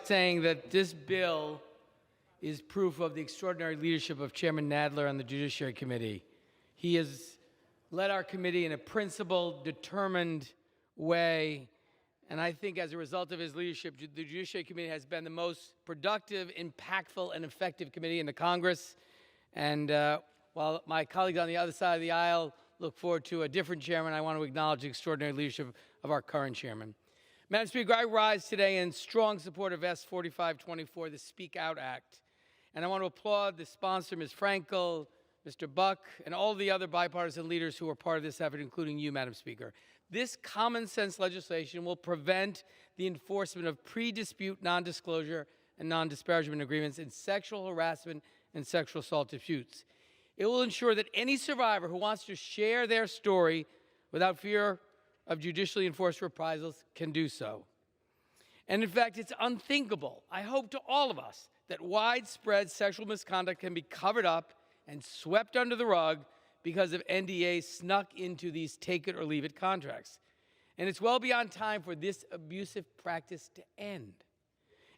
saying that this bill is proof of the extraordinary leadership of Chairman Nadler on the Judiciary Committee. He has led our committee in a principled, determined way, and I think as a result of his leadership, the Judiciary Committee has been the most productive, impactful, and effective committee in the Congress. And while my colleagues on the other side of the aisle look forward to a different chairman, I want to acknowledge the extraordinary leadership of our current chairman. Madam Speaker, I rise today in strong support of S. 4524, the Speak Out Act. And I want to applaud the sponsor, Ms. Frankel, Mr. Buck, and all the other bipartisan leaders who are part of this effort, including you, Madam Speaker. This common sense legislation will prevent the enforcement of pre-dispute non-disclosure and non-disparagement agreements in sexual harassment and sexual assault disputes. It will ensure that any survivor who wants to share their story without fear of judicially enforced reprisals can do so. And in fact, it's unthinkable, I hope to all of us, that widespread sexual misconduct can be covered up and swept under the rug because of NDAs snuck into these take-it-or-leave-it contracts. And it's well beyond time for this abusive practice to end.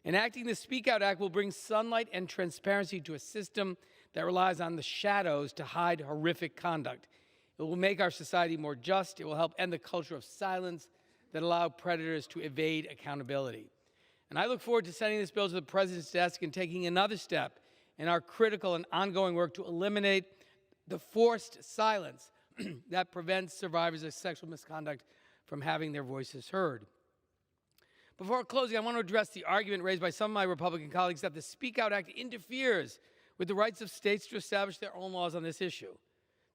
Enacting the Speak Out Act will bring sunlight and transparency to a system that relies on the shadows to hide horrific conduct. It will make our society more just. It will help end the culture of silence that allows predators to evade accountability. And I look forward to sending this bill to the President's desk and taking another step in our critical and ongoing work to eliminate the forced silence that prevents survivors of sexual misconduct from having their voices heard. Before closing, I want to address the argument raised by some of my Republican colleagues that the Speak Out Act interferes with the rights of states to establish their own laws on this issue.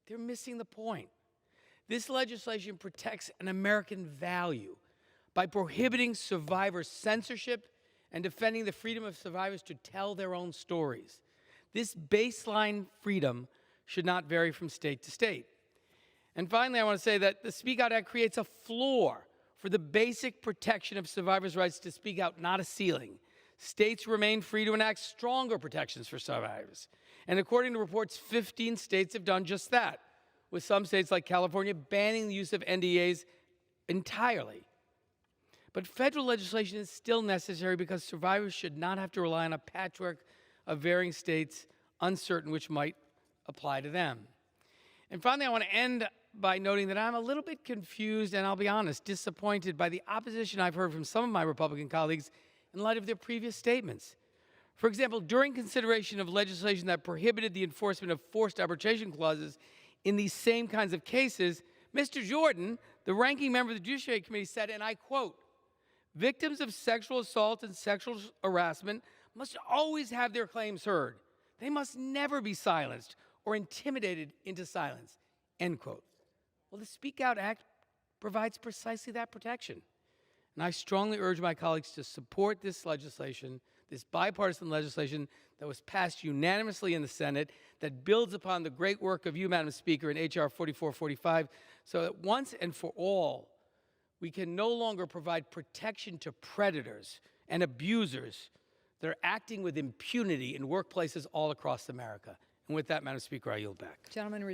They're missing the point. This legislation protects an American value by prohibiting survivor censorship and defending the freedom of survivors to tell their own stories. This baseline freedom should not vary from state to state. And finally, I want to say that the Speak Out Act creates a floor for the basic protection of survivors' rights to speak out, not a ceiling. States remain free to enact stronger protections for survivors. And according to reports, 15 states have done just that, with some states like California banning the use of NDAs entirely. But federal legislation is still necessary because survivors should not have to rely on a patchwork of varying states, uncertain which might apply to them. And finally, I want to end by noting that I'm a little bit confused and, I'll be honest, disappointed by the opposition I've heard from some of my Republican colleagues in light of their previous statements. For example, during consideration of legislation that prohibited the enforcement of forced arbitration clauses in these same kinds of cases, Mr. Jordan, the ranking member of the Judiciary Committee, said, and I quote, "Victims of sexual assault and sexual harassment must always have their claims heard. They must never be silenced or intimidated into silence," end quote. Well, the Speak Out Act provides precisely that protection. And I strongly urge my colleagues to support this legislation, this bipartisan legislation that was passed unanimously in the Senate, that builds upon the great work of you, Madam Speaker, in H.R. 4445, so that once and for all, we can no longer provide protection to predators and abusers that are acting with impunity in workplaces all across America. And with that, Madam Speaker, I yield back. Gentleman